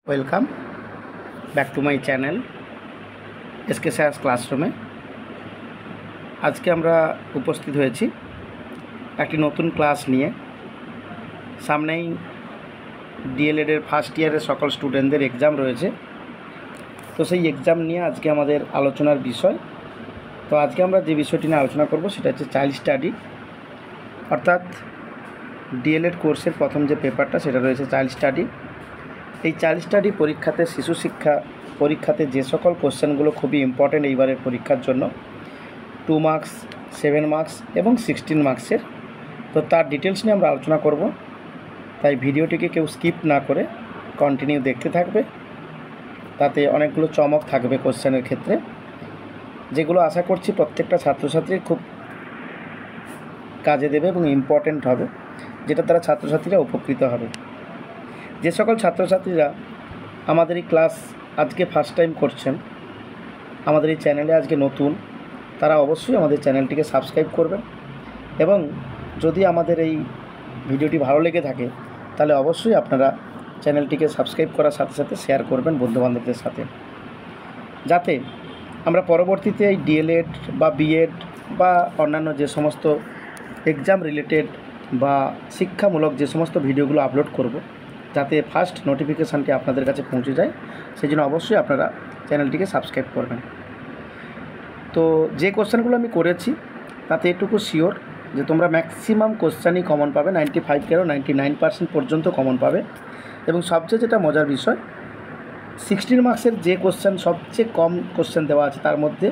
Welcome back to my channel SK sir's ক্লাসরুমে। আজকে আমরা উপস্থিত হয়েছি একটি নতুন ক্লাস নিয়ে। সামনেই ডিএলএডের ফার্স্ট ইয়ারের সকল স্টুডেন্টদের এক্সাম রয়েছে, তো সেই এক্সাম নিয়ে আজকে আমাদের আলোচনার বিষয়। তো আজকে আমরা যে বিষয়টি নিয়ে আলোচনা করব সেটা হচ্ছে চাইল্ড স্টাডি, অর্থাৎ ডিএলএড কোর্সের প্রথম যে পেপারটা সেটা রয়েছে চাইল্ড স্টাডি। এই চাইল্ড স্টাডি পরীক্ষাতে, শিশু শিক্ষা পরীক্ষাতে যে সকল কোশ্চেনগুলো খুবই ইম্পর্টেন্ট এইবারের পরীক্ষার জন্য, 2 মার্কস, 7 মার্কস এবং 16 মার্কসের, তো তার ডিটেলস নিয়ে আমরা আলোচনা করব। তাই ভিডিওটিকে কেউ স্কিপ না করে কন্টিনিউ দেখতে থাকবে। তাতে অনেকগুলো চমক থাকবে কোশ্চেনের ক্ষেত্রে, যেগুলো আশা করছি প্রত্যেকটা ছাত্রছাত্রীর খুব কাজে দেবে এবং ইম্পর্টেন্ট হবে, যেটা দ্বারা ছাত্রছাত্রীরা উপকৃত হবে। যে সকল ছাত্রছাত্রীরা আমাদের এই ক্লাস আজকে ফার্স্ট টাইম করছেন, আমাদের এই চ্যানেলে আজকে নতুন, তারা অবশ্যই আমাদের চ্যানেলটিকে সাবস্ক্রাইব করবেন এবং যদি আমাদের এই ভিডিওটি ভালো লেগে থাকে তাহলে অবশ্যই আপনারা চ্যানেলটিকে সাবস্ক্রাইব করার সাথে সাথে শেয়ার করবেন বন্ধুবান্ধবদের সাথে, যাতে আমরা পরবর্তীতে এই ডিএলএড বা বিএড বা অন্যান্য যে সমস্ত এক্সাম রিলেটেড বা শিক্ষামূলক যে সমস্ত ভিডিওগুলো আপলোড করব, যাতে ফার্স্ট নোটিফিকেশানটি আপনাদের কাছে পৌঁছে যায়, সেই জন্য অবশ্যই আপনারা চ্যানেলটিকে সাবস্ক্রাইব করবেন। তো যে কোশ্চেনগুলো আমি করেছি তাতে এটুকু শিওর যে তোমরা ম্যাক্সিমাম কোশ্চেনই কমন পাবে, 95 থেকে 99% পর্যন্ত কমন পাবে। এবং সবচেয়ে যেটা মজার বিষয়, 16 মার্কসের যে কোশ্চেন সবচেয়ে কম কোশ্চেন দেওয়া আছে তার মধ্যে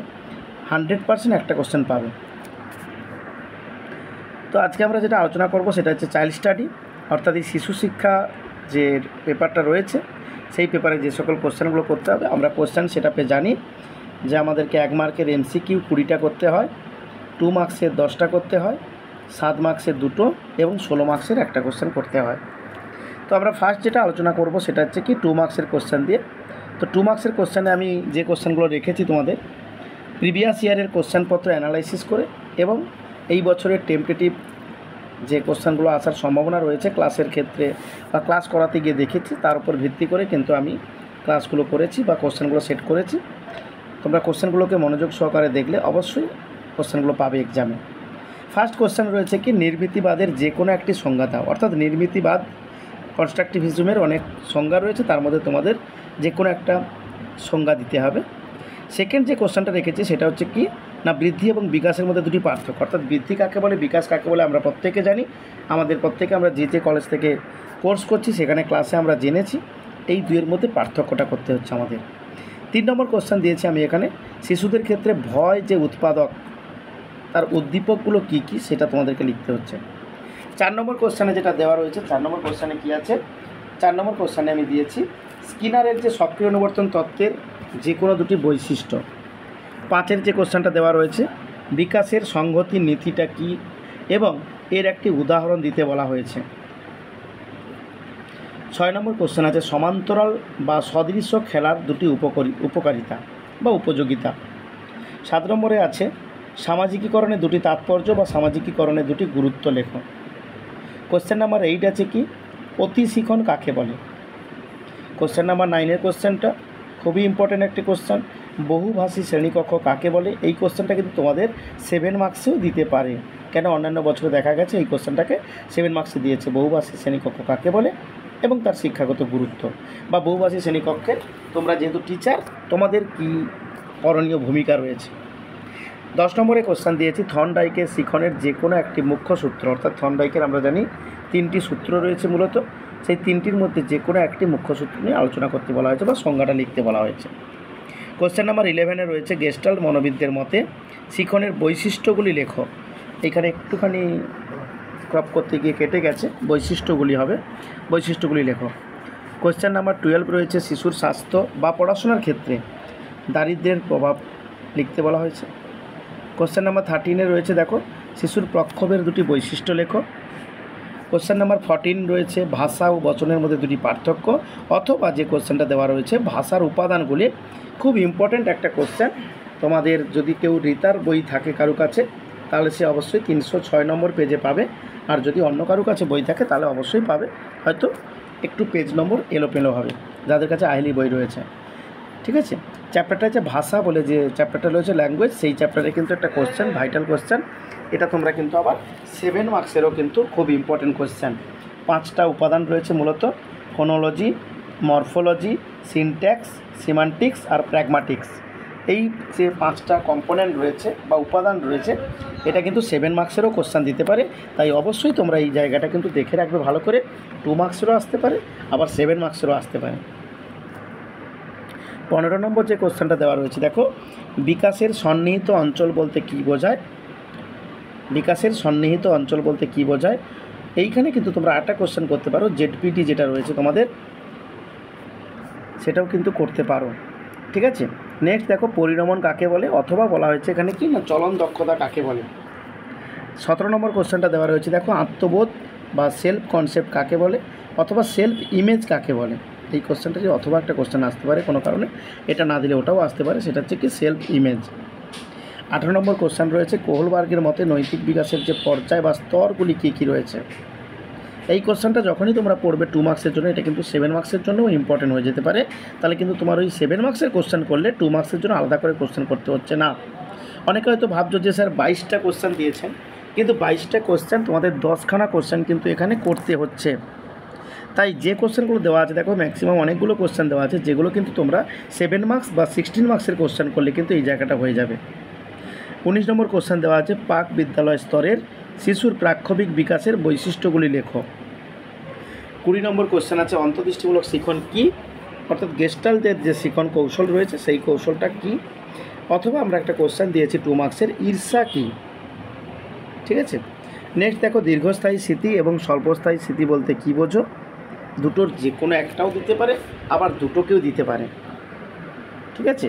100% একটা কোশ্চেন পাবে। তো আজকে আমরা যেটা আলোচনা করব সেটা হচ্ছে চাইল্ড স্টাডি, অর্থাৎ এই শিশু শিক্ষা যে পেপারটা রয়েছে সেই পেপারে যে সকল কোশ্চেনগুলো করতে হবে। আমরা কোশ্চেন সেটআপে জানি যে আমাদেরকে 1 মার্কের এমসিকিউ 20টা করতে হয়, 2 মার্কসের 10টা করতে হয়, 7 মার্কসের 2টো এবং 16 মার্কসের একটা কোশ্চেন করতে হয়। তো আমরা ফার্স্ট যেটা আলোচনা করব সেটা হচ্ছে কি 2 মার্কসের কোশ্চেন দিয়ে। তো 2 মার্কসের কোশ্চেনে আমি যে কোশ্চেনগুলো রেখেছি তোমাদের প্রিভিয়াস ইয়ারের কোশ্চেনপত্র অ্যানালাইসিস করে এবং এই বছরের টেম্পটেটিভ যে কোশ্চেনগুলো আসার সম্ভাবনা রয়েছে ক্লাসের ক্ষেত্রে বা ক্লাস করাতে গিয়ে দেখেছি, তার উপর ভিত্তি করে কিন্তু আমি ক্লাসগুলো করেছি বা কোশ্চেনগুলো সেট করেছি। তোমরা কোশ্চেনগুলোকে মনোযোগ সহকারে দেখলে অবশ্যই কোশ্চেনগুলো পাবে এক্সামে। ফার্স্ট কোশ্চেন রয়েছে কি নির্মিতিবাদের যে কোনো একটি সংজ্ঞা দাও, অর্থাৎ নির্মিতিবাদ, কনস্ট্রাকটিভিজমের অনেক সংজ্ঞা রয়েছে, তার মধ্যে তোমাদের যে কোনো একটা সংজ্ঞা দিতে হবে। সেকেন্ড যে কোশ্চেনটা রেখেছি সেটা হচ্ছে কি না বৃদ্ধি এবং বিকাশের মধ্যে দুটি পার্থক্য, অর্থাৎ বৃদ্ধি কাকে বলে, বিকাশ কাকে বলে আমরা প্রত্যেকে জানি। আমাদের প্রত্যেকে আমরা যে কলেজ থেকে কোর্স করছি সেখানে ক্লাসে আমরা জেনেছি। এই দুইয়ের মধ্যে পার্থক্যটা করতে হচ্ছে আমাদের। 3 নম্বর কোশ্চেন দিয়েছি আমি এখানে, শিশুদের ক্ষেত্রে ভয় যে উৎপাদক তার উদ্দীপকগুলো কী কী সেটা তোমাদেরকে লিখতে হচ্ছে। 4 নম্বর কোশ্চেনে যেটা দেওয়া রয়েছে, 4 নম্বর কোশ্চেনে কী আছে, 4 নম্বর কোশ্চেনে আমি দিয়েছি স্কিনারের যে সক্রিয় অনুবর্তন তত্ত্বের যে কোনো দুটি বৈশিষ্ট্য। 5-এর যে কোশ্চেনটা দেওয়া রয়েছে বিকাশের সংহতি নীতিটা কী এবং এর একটি উদাহরণ দিতে বলা হয়েছে। 6 নম্বর কোশ্চেন আছে সমান্তরাল বা সদৃশ্য খেলার দুটি উপকারিতা বা উপযোগিতা। 7 নম্বরে আছে সামাজিকীকরণের দুটি তাৎপর্য বা সামাজিকীকরণের দুটি গুরুত্ব লেখো। কোশ্চেন নাম্বার 8 আছে কি অতিশিখন কাকে বলে। কোশ্চেন নাম্বার 9-এর কোশ্চেনটা খুবই ইম্পর্ট্যান্ট একটি কোশ্চেন, বহুভাষী শ্রেণীকক্ষ কাকে বলে। এই কোশ্চেনটা কিন্তু তোমাদের 7 মার্কসেও দিতে পারে, কেন অন্যান্য বছরে দেখা গেছে এই কোশ্চেনটাকে 7 মার্কসে দিয়েছে। বহুভাষী শ্রেণীকক্ষ কাকে বলে এবং তার শিক্ষাগত গুরুত্ব, বা বহুভাষী শ্রেণীকক্ষের তোমরা যেহেতু টিচার তোমাদের কী করণীয় ভূমিকা রয়েছে। 10 নম্বরে কোশ্চেন দিয়েছি থর্নডাইকের শিখনের যে কোনো একটি মুখ্য সূত্র, অর্থাৎ থর্নডাইকের আমরা জানি 3টি সূত্র রয়েছে মূলত, সেই 3টির মধ্যে যে কোনো একটি মুখ্য সূত্র নিয়ে আলোচনা করতে বলা হয়েছে বা সংজ্ঞাটা লিখতে বলা হয়েছে। কোশ্চেন নাম্বার 11-এ রয়েছে গেস্টাল্ট মনোবিদদের মতে শিখনের বৈশিষ্ট্যগুলি লেখো। এখানে একটুখানি ক্রপ করতে গিয়ে কেটে গেছে, বৈশিষ্ট্যগুলি হবে, বৈশিষ্ট্যগুলি লেখো। কোশ্চেন নাম্বার 12 রয়েছে শিশুর স্বাস্থ্য বা পড়াশোনার ক্ষেত্রে দারিদ্র্যের প্রভাব লিখতে বলা হয়েছে। কোশ্চেন নাম্বার 13-এ রয়েছে দেখো শিশুর প্রক্ষোভের দুটি বৈশিষ্ট্য লেখো। কোশ্চেন নাম্বার 14 রয়েছে ভাষা ও বচনের মধ্যে দুটি পার্থক্য, অথবা যে কোশ্চেনটা দেওয়া রয়েছে ভাষার উপাদানগুলি। খুব ইম্পর্ট্যান্ট একটা কোশ্চেন, তোমাদের যদি কেউ রিতার বই থাকে কারো কাছে তাহলে সে অবশ্যই 306 নম্বর পেজে পাবে, আর যদি অন্য কারো কাছে বই থাকে তাহলে অবশ্যই পাবে, হয়তো একটু পেজ নম্বর এলোমেলো হবে। যাদের কাছে আইলি বই রয়েছে, ঠিক আছে। চ্যাপ্টারটা হচ্ছে ভাষা বলে যে চ্যাপ্টারটা রয়েছে ল্যাঙ্গুয়েজ, সেই চ্যাপ্টারে কিন্তু একটা কোশ্চেন, ভাইটাল কোশ্চেন, এটা তোমরা কিন্তু আবার 7 মার্কসেরও কিন্তু খুব ইম্পর্টেন্ট কোশ্চেন। 5টা উপাদান রয়েছে মূলত, ফোনোলজি, মরফোলজি, সিনট্যাক্স, সিমান্টিক্স আর প্র্যাগমাটিক্স। এই যে 5টা কম্পোনেন্ট রয়েছে বা উপাদান রয়েছে, এটা কিন্তু 7 মার্কসেরও কোশ্চেন দিতে পারে। তাই অবশ্যই তোমরা এই জায়গাটা কিন্তু দেখে রাখবে ভালো করে। 2 মার্কসেরও আসতে পারে, আবার 7 মার্কসেরও আসতে পারে। 15 নম্বর যে কোশ্চেনটা দেওয়া রয়েছে, দেখো, বিকাশের সন্নিহিত অঞ্চল বলতে কী বোঝায়? বিকাশের সন্নিহিত অঞ্চল বলতে কী বোঝায়? এইখানে কিন্তু তোমরা একটা কোশ্চেন করতে পারো, জেডপিটি যেটা রয়েছে তোমাদের, সেটাও কিন্তু করতে পারো, ঠিক আছে। নেক্সট দেখো, পরিণমন কাকে বলে, অথবা বলা হয়েছে এখানে কি না, চলন দক্ষতা কাকে বলে। 17 নম্বর কোশ্চেনটা দেওয়া রয়েছে, দেখো, আত্মবোধ বা সেলফ কনসেপ্ট কাকে বলে, অথবা সেলফ ইমেজ কাকে বলে। এই কোশ্চেনটা যে অথবা একটা কোশ্চেন আসতে পারে কোনো কারণে, এটা না দিলে ওটাও আসতে পারে, সেটা হচ্ছে কি সেলফ ইমেজ। 18 নম্বর কোশ্চেন রয়েছে, কোহলবার্গের মতে নৈতিক বিকাশের যে পর্যায় বা স্তরগুলি কী কী রয়েছে। এই কোশ্চেনটা যখনই তোমরা পড়বে 2 মার্কসের জন্য, এটা কিন্তু 7 মার্কসের জন্যও ইম্পর্টেন্ট হয়ে যেতে পারে। তাহলে কিন্তু তোমার ওই 7 মার্কসের কোশ্চেন করলে 2 মার্কসের জন্য আলাদা করে কোশ্চেন করতে হচ্ছে না। অনেকে হয়তো ভাবছো যে স্যার 22টা কোশ্চেন দিয়েছেন, কিন্তু 22টা কোশ্চেন তোমাদের 10খানা কোশ্চেন কিন্তু এখানে করতে হচ্ছে। তাই যে কোশ্চেনগুলো দেওয়া আছে, দেখো, ম্যাক্সিমাম অনেকগুলো কোশ্চেন দেওয়া আছে, যেগুলো কিন্তু তোমরা 7 মার্কস বা 16 মার্কসের কোশ্চেন করলে কিন্তু এই জায়গাটা হয়ে যাবে। 19 নম্বর কোশ্চেন দেওয়া আছে, প্রাক বিদ্যালয় স্তরের শিশুর প্রাক্ষবিক বিকাশের বৈশিষ্ট্যগুলি লেখো। 20 নম্বর কোশ্চেন আছে, অন্তর্দৃষ্টিমূলক শিখন কী, অর্থাৎ গেস্টাল্টের যে শিখন কৌশল রয়েছে সেই কৌশলটা কী। অথবা আমরা একটা কোশ্চেন দিয়েছি 2 মার্কসের, ঈর্ষা কী, ঠিক আছে। নেক্সট দেখো, দীর্ঘস্থায়ী স্মৃতি এবং স্বল্পস্থায়ী স্মৃতি বলতে কী বোঝো। দুটোর যে কোনো একটাও দিতে পারে, আবার দুটোকেও দিতে পারে, ঠিক আছে।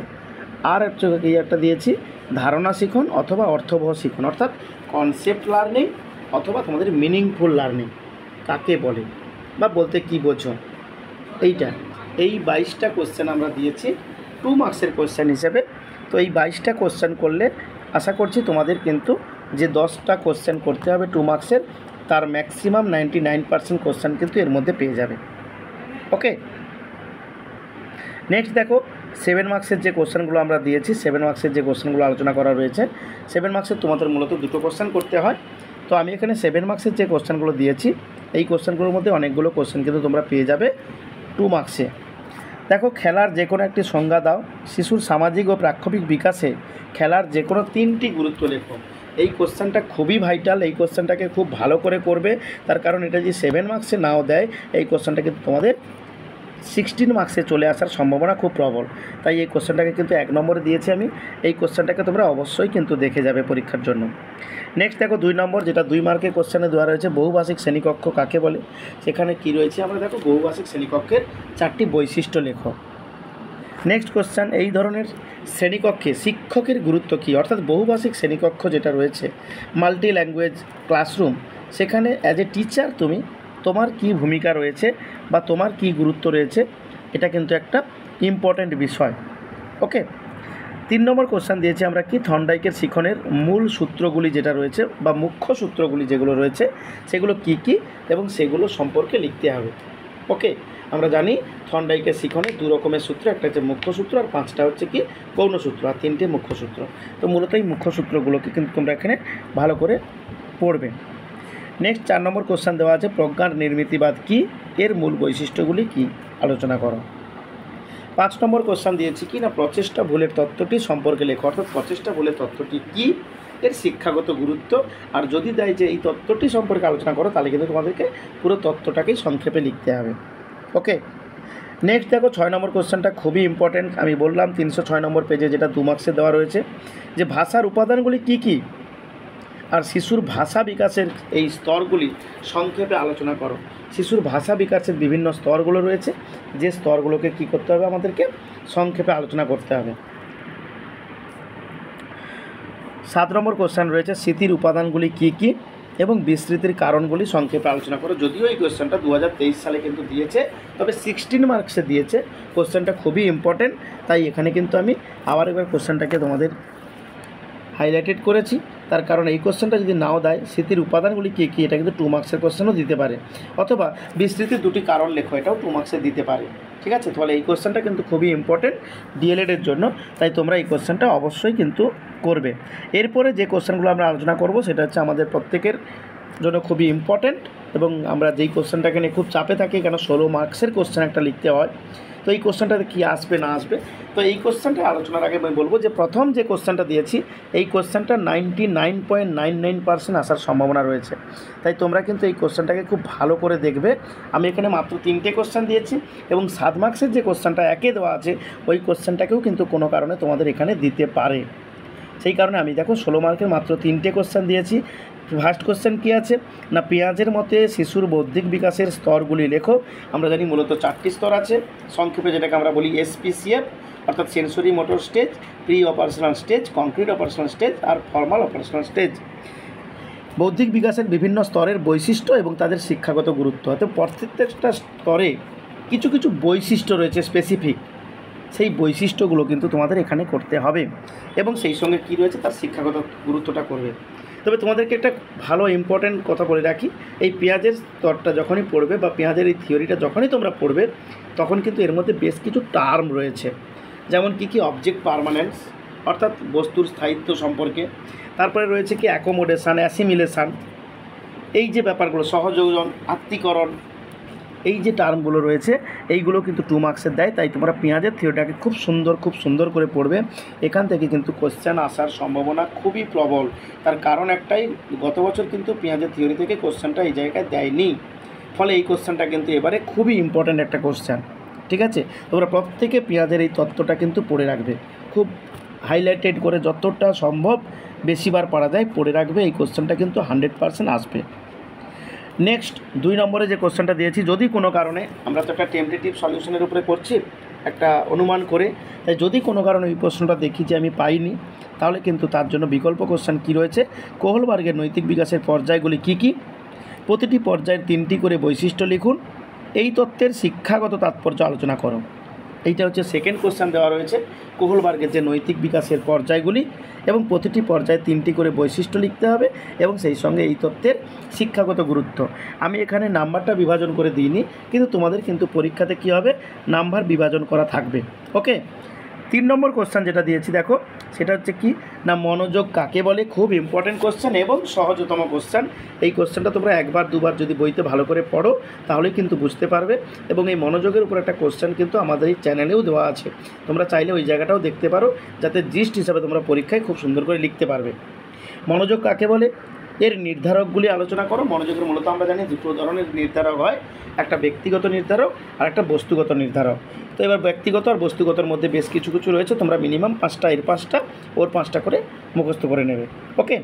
আর এই একটা দিয়েছি, ধারণা শিখন অথবা অর্থবহ শিখন, অর্থাৎ কনসেপ্ট লার্নিং অথবা তোমাদের মিনিংফুল লার্নিং কাকে বলে বা বলতে কী বোঝো। এই 22টা কোশ্চেন আমরা দিয়েছি 2 মার্কসের কোশ্চেন হিসেবে। তো এই 22টা কোশ্চেন করলে আশা করছি তোমাদের কিন্তু যে 10টা কোশ্চেন করতে হবে 2 মার্কসের, তার ম্যাক্সিমাম 99% কোশ্চেন কিন্তু এর মধ্যে পেয়ে যাবে। ওকে, নেক্সট দেখো, 7 মার্কসের যে কোশ্চেনগুলো আমরা দিয়েছি, 7 মার্কসের যে কোশ্চেনগুলো আলোচনা করা রয়েছে, 7 মার্কসের তোমাদের মূলত 2টো কোশ্চেন করতে হয়। তো আমি এখানে 7 মার্কসের যে কোশ্চেনগুলো দিয়েছি, এই কোশ্চেনগুলোর মধ্যে অনেকগুলো কোশ্চেন কিন্তু তোমরা পেয়ে যাবে 2 মার্কসে। দেখো, খেলার যে কোনো একটি সংজ্ঞা দাও। শিশুর সামাজিক ও প্রাক্ষবিক বিকাশে খেলার যে কোনো 3টি গুরুত্ব লেখো। এই কোশ্চেনটা খুবই ভাইটাল, এই কোশ্চেনটাকে খুব ভালো করে করবে, তার কারণ এটা যে 7 মার্কসে নাও দেয়, এই কোশ্চেনটা কিন্তু তোমাদের 16 মার্কসে চলে আসার সম্ভাবনা খুব প্রবল। তাই এই কোশ্চেনটাকে কিন্তু 1 নম্বরে দিয়েছি আমি। এই কোশ্চেনটাকে তোমরা অবশ্যই কিন্তু দেখে যাবে পরীক্ষার জন্য। নেক্সট দেখো, 2 নম্বর, যেটা 2 মার্কের কোশ্চেনে দেওয়া রয়েছে, বহুভাষিক শ্রেণীকক্ষ কাকে বলে। সেখানে কি রয়েছে আমরা দেখো, বহুভাষিক শ্রেণীকক্ষের 4টি বৈশিষ্ট্য লেখো। নেক্সট কোশ্চেন, এই ধরনের শ্রেণীকক্ষে শিক্ষকের গুরুত্ব কী, অর্থাৎ বহুভাষিক শ্রেণীকক্ষ যেটা রয়েছে, মাল্টি ল্যাঙ্গুয়েজ ক্লাসরুম, সেখানে অ্যাজ এ টিচার তোমার কী ভূমিকা রয়েছে বা তোমার কী গুরুত্ব রয়েছে, এটা কিন্তু একটা ইম্পর্ট্যান্ট বিষয়। ওকে, 3 নম্বর কোশ্চেন দিয়েছি আমরা কি, থর্নডাইকের শিখনের মূল সূত্রগুলি যেটা রয়েছে বা মুখ্য সূত্রগুলি যেগুলো রয়েছে, সেগুলো কি কি এবং সেগুলো সম্পর্কে লিখতে হবে। ওকে, আমরা জানি থর্নডাইকের শিখনে 2 রকমের সূত্র, একটা হচ্ছে মুখ্য সূত্র আর 5টা হচ্ছে কি গৌণ সূত্র, আর 3টে মুখ্য সূত্র। তো মূলত এই মুখ্য সূত্রগুলোকে কিন্তু তোমরা এখানে ভালো করে পড়বে। নেক্সট 4 নম্বর কোশ্চেন দেওয়া আছে, প্রজ্ঞার নির্মিতিবাদ কি, এর মূল বৈশিষ্ট্যগুলি কি, আলোচনা করো। 5 নম্বর কোশ্চেন দিয়েছি কি না, প্রচেষ্টা ভুলের তত্ত্বটি সম্পর্কে লেখো, অর্থাৎ প্রচেষ্টা ভুলের তত্ত্বটি কী, এর শিক্ষাগত গুরুত্ব, আর যদি দেয় যে এই তত্ত্বটি সম্পর্কে আলোচনা করো, তাহলে কিন্তু তোমাদেরকে পুরো তত্ত্বটাকেই সংক্ষেপে লিখতে হবে। ওকে, নেক্সট দেখো, 6 নম্বর কোশ্চেনটা খুবই ইম্পর্টেন্ট। আমি বললাম 306 নম্বর পেজে, যেটা 2 মার্কসে দেওয়া রয়েছে, যে ভাষার উপাদানগুলি কী কী আর শিশুর ভাষা বিকাশের এই স্তরগুলি সংক্ষেপে আলোচনা করো। শিশুর ভাষা বিকাশের বিভিন্ন স্তরগুলো রয়েছে, যে স্তরগুলোকে কী করতে হবে, আমাদেরকে সংক্ষেপে আলোচনা করতে হবে। 7 নম্বর কোশ্চেন রয়েছে, স্মৃতির উপাদানগুলি কী কী এবং বিস্মৃতির কারণগুলি সংক্ষেপে আলোচনা করো। যদিও এই কোশ্চেনটা 2023 সালে কিন্তু দিয়েছে, তবে 16 মার্কসে দিয়েছে। কোশ্চেনটা খুবই ইম্পর্টেন্ট, তাই এখানে কিন্তু আমি আবার একবার কোশ্চেনটাকে তোমাদের হাইলাইটেড করেছি। তার কারণ এই কোশ্চেনটা যদি নাও দেয় স্মৃতির উপাদানগুলি কী কী, এটা কিন্তু 2 মার্কসের কোশ্চেনও দিতে পারে, অথবা বিস্তৃতির 2টি কারণ লেখো, এটাও 2 মার্কসে দিতে পারে। ঠিক আছে, তাহলে এই কোশ্চেনটা কিন্তু খুবই ইম্পর্টেন্ট ডিএলএডের জন্য, তাই তোমরা এই কোশ্চেনটা অবশ্যই কিন্তু করবে। এরপরে যে কোশ্চেনগুলো আমরা আলোচনা করব সেটা হচ্ছে আমাদের প্রত্যেকের জন্য খুবই ইম্পর্টেন্ট, এবং আমরা যেই কোশ্চেনটাকে নিয়ে খুব চাপে থাকি, কেন 16 মার্কসের কোশ্চেন একটা লিখতে হয়, তো এই কোশ্চেনটাতে কী আসবে না আসবে। তো এই কোশ্চেনটা আলোচনার আগে আমি বলবো যে প্রথম যে কোশ্চেনটা দিয়েছি এই কোশ্চেনটা 99.99% আসার সম্ভাবনা রয়েছে, তাই তোমরা কিন্তু এই কোশ্চেনটাকে খুব ভালো করে দেখবে। আমি এখানে মাত্র 3টে কোশ্চেন দিয়েছি, এবং 7 মার্কসের যে কোশ্চেনটা একে দেওয়া আছে ওই কোশ্চেনটাকেও কিন্তু কোনো কারণে তোমাদের এখানে দিতে পারে। সেই কারণে আমি দেখো 16 মার্কের মাত্র 3টে কোশ্চেন দিয়েছি। ফার্স্ট কোশ্চেন কী আছে না, পেঁয়াজের মতে শিশুর বৌদ্ধিক বিকাশের স্তরগুলি লেখো। আমরা জানি মূলত 4টি স্তর আছে, সংক্ষেপে যেটাকে আমরা বলি SPCF, অর্থাৎ sensory motor stage, pre operational stage, concrete operational stage আর ফর্মাল অপারেশনাল স্টেজ। বৌদ্ধিক বিকাশের বিভিন্ন স্তরের বৈশিষ্ট্য এবং তাদের শিক্ষাগত গুরুত্ব, অর্থাৎ প্রত্যেকটা স্তরে কিছু কিছু বৈশিষ্ট্য রয়েছে স্পেসিফিক, সেই বৈশিষ্ট্যগুলো কিন্তু তোমাদের এখানে করতে হবে, এবং সেই সঙ্গে কী রয়েছে তার শিক্ষাগত গুরুত্বটা করবে। তবে তোমাদেরকে একটা ভালো ইম্পর্ট্যান্ট কথা বলে রাখি, এই পেঁয়াজের স্তরটা যখনই পড়বে বা পেঁয়াজের এই থিওরিটা যখনই তোমরা পড়বে, তখন কিন্তু এর মধ্যে বেশ কিছু টার্ম রয়েছে, যেমন কি অবজেক্ট পার্মানেন্স, অর্থাৎ বস্তুর স্থায়িত্ব সম্পর্কে, তারপরে রয়েছে কি অ্যাকোমোডেশান, অ্যাসিমিলেশান, এই যে ব্যাপারগুলো, সহযোজন, আত্মীকরণ, এই যে টার্মগুলো রয়েছে এইগুলো কিন্তু 2 মার্কসের দেয়। তাই তোমরা পেঁয়াজের থিওরিটাকে খুব সুন্দর করে পড়বে, এখান থেকে কিন্তু কোশ্চেন আসার সম্ভাবনা খুবই প্রবল। তার কারণ একটাই, গত বছর কিন্তু পেঁয়াজের থিওরি থেকে কোশ্চেনটা এই জায়গায় দেয়নি, ফলে এই কোশ্চেনটা কিন্তু এবারে খুবই ইম্পর্ট্যান্ট একটা কোশ্চেন। ঠিক আছে, তোমরা প্রত্যেকে পেঁয়াজের এই তত্ত্বটা কিন্তু পড়ে রাখবে, খুব হাইলাইটেড করে যতটা সম্ভব বেশিবার পড়া যায় পড়ে রাখবে, এই কোশ্চেনটা কিন্তু 100% আসবে। নেক্সট 2 নম্বরে যে কোশ্চেনটা দিয়েছি, যদি কোনো কারণে, আমরা তো একটা টেম্পটেটিভ সলিউশনের উপরে করছি একটা অনুমান করে, তাই যদি কোনো কারণে এই প্রশ্নটা দেখি যে আমি পাইনি, তাহলে কিন্তু তার জন্য বিকল্প কোশ্চেন কী রয়েছে, কোহলবার্গের নৈতিক বিকাশের পর্যায়গুলি কী কী, প্রতিটি পর্যায়ের 3টি করে বৈশিষ্ট্য লিখুন, এই তত্ত্বের শিক্ষাগত তাৎপর্য আলোচনা করো। এইটা হচ্ছে সেকেন্ড কোশ্চেন দেওয়া রয়েছে, কোহলবার্গের যে নৈতিক বিকাশের পর্যায়গুলি, এবং প্রতিটি পর্যায়ে 3টি করে বৈশিষ্ট্য লিখতে হবে, এবং সেই সঙ্গে এই তত্ত্বের শিক্ষাগত গুরুত্ব। আমি এখানে নাম্বারটা বিভাজন করে দিইনি, কিন্তু তোমাদের কিন্তু পরীক্ষাতে কী হবে, নাম্বার বিভাজন করা থাকবে। ওকে, 3 নম্বর কোশ্চেন যেটা দিয়েছি দেখো, সেটা হচ্ছে কি না, মনোযোগ কাকে বলে, খুব ইম্পর্টেন্ট কোশ্চেন এবং সহজতম কোশ্চেন। এই কোশ্চেনটা তোমরা একবার দুবার যদি বইতে ভালো করে পড়ো তাহলেই কিন্তু বুঝতে পারবে, এবং এই মনোযোগের উপর একটা কোশ্চেন কিন্তু আমাদের এই চ্যানেলেও দেওয়া আছে, তোমরা চাইলে ওই জায়গাটাও দেখতে পারো, যাতে জিস্ট হিসাবে তোমরা পরীক্ষায় খুব সুন্দর করে লিখতে পারবে। মনোযোগ কাকে বলে, এর নির্ধারকগুলি আলোচনা করো। মনোযোগের মূলত আমরা জানি 2 ধরনের নির্ধারক হয়, একটা ব্যক্তিগত নির্ধারক আর একটা বস্তুগত নির্ধারক। তো এবার ব্যক্তিগত আর বস্তুগতর মধ্যে বেশ কিছু রয়েছে, তোমরা মিনিমাম 5টা, এর 5টা ওর 5টা করে মুখস্থ করে নেবে। ওকে,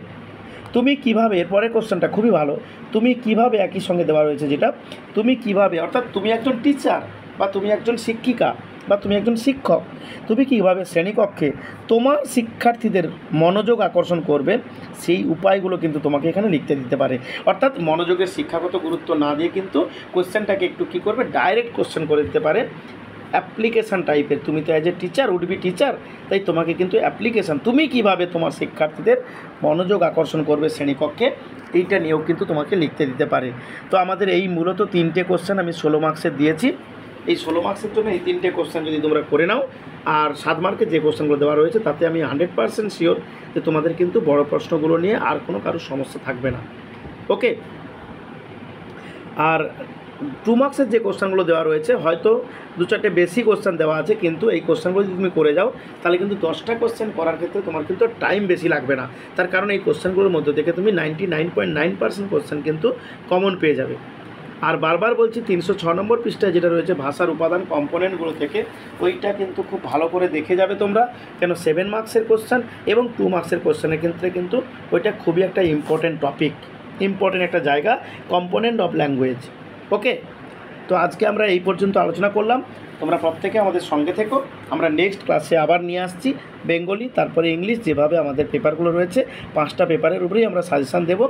তুমি কিভাবে, এরপরে কোশ্চেনটা খুবই ভালো, তুমি কিভাবে, একই সঙ্গে দেওয়া রয়েছে যেটা, তুমি কিভাবে, অর্থাৎ তুমি একজন টিচার বা তুমি একজন শিক্ষিকা বা তুমি একজন শিক্ষক, তুমি কীভাবে শ্রেণীকক্ষে তোমার শিক্ষার্থীদের মনোযোগ আকর্ষণ করবে, সেই উপায়গুলো কিন্তু তোমাকে এখানে লিখতে দিতে পারে। অর্থাৎ মনোযোগের শিক্ষাগত গুরুত্ব না দিয়ে কিন্তু কোশ্চেনটাকে একটু কী করবে, ডাইরেক্ট কোশ্চেন করে দিতে পারে, অ্যাপ্লিকেশান টাইপের। তুমি তো as a teacher, would be teacher, তাই তোমাকে কিন্তু অ্যাপ্লিকেশান, তুমি কিভাবে তোমার শিক্ষার্থীদের মনোযোগ আকর্ষণ করবে শ্রেণীকক্ষে, এইটা নিয়েও কিন্তু তোমাকে লিখতে দিতে পারে। তো আমাদের এই মূলত 3টে কোশ্চেন আমি 16 মার্কসের দিয়েছি। এই 16 মার্কসের জন্য এই 3টে কোশ্চেন যদি তোমরা করে নাও, আর 7 মার্কের যে কোশ্চেনগুলো দেওয়া রয়েছে তাতে আমি 100% শিওর যে তোমাদের কিন্তু বড় প্রশ্নগুলো নিয়ে আর কোনো কারোর সমস্যা থাকবে না। ওকে, আর 2 মার্কসের যে কোশ্চেনগুলো দেওয়া রয়েছে, হয়তো 2-4টে বেশি কোশ্চেন দেওয়া আছে, কিন্তু এই কোশ্চেনগুলো যদি তুমি করে যাও তাহলে কিন্তু 10টা কোশ্চেন করার ক্ষেত্রে তোমার কিন্তু টাইম বেশি লাগবে না। তার কারণ এই কোশ্চেনগুলোর মধ্যে থেকে তুমি 99.9% কোশ্চেন কিন্তু কমন পেয়ে যাবে। আর বারবার বলছি, 306 নম্বর পৃষ্ঠায় যেটা রয়েছে ভাষার উপাদান কম্পোনেন্টগুলো থেকে, ওইটা কিন্তু খুব ভালো করে দেখে যাবে তোমরা, কেন 7 মার্কসের কোশ্চেন এবং 2 মার্কসের কোশ্চেনের ক্ষেত্রে কিন্তু ওইটা খুবই একটা ইম্পর্টেন্ট টপিক, ইম্পর্টেন্ট একটা জায়গা, কম্পোনেন্ট অফ ল্যাঙ্গুয়েজ। ওকে, তো আজকে আমরা এই পর্যন্ত আলোচনা করলাম, তোমরা প্রত্যেকে আমাদের সঙ্গে থেকো। আমরা নেক্সট ক্লাসে আবার নিয়ে আসছি বেঙ্গলি, তারপরে ইংলিশ, যেভাবে আমাদের পেপারগুলো রয়েছে 5টা পেপারের উপরেই আমরা সাজেশান দেব,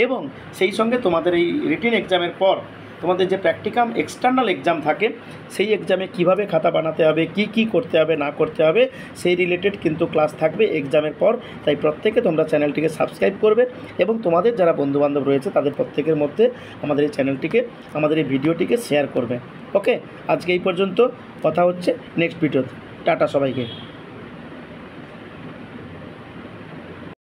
এবং সেই সঙ্গে তোমাদের এই রিটেন এক্সামের পর তোমাদের যে প্র্যাকটিকাম এক্সটার্নাল এক্সাম থাকে সেই এক্সামে কিভাবে খাতা বানাতে হবে, কি করতে হবে না করতে হবে সেই রিলেটেড কিন্তু ক্লাস থাকবে এক্সামের পর। তাই প্রত্যেকে তোমরা চ্যানেলটিকে সাবস্ক্রাইব করবে এবং তোমাদের যারা বন্ধুবান্ধব রয়েছে তাদের প্রত্যেকের মধ্যে আমাদের এই চ্যানেলটিকে, আমাদের এই ভিডিওটিকে শেয়ার করবে। ওকে, আজকে এই পর্যন্ত, কথা হচ্ছে নেক্সট ভিডিওতে। টাটা সবাইকে।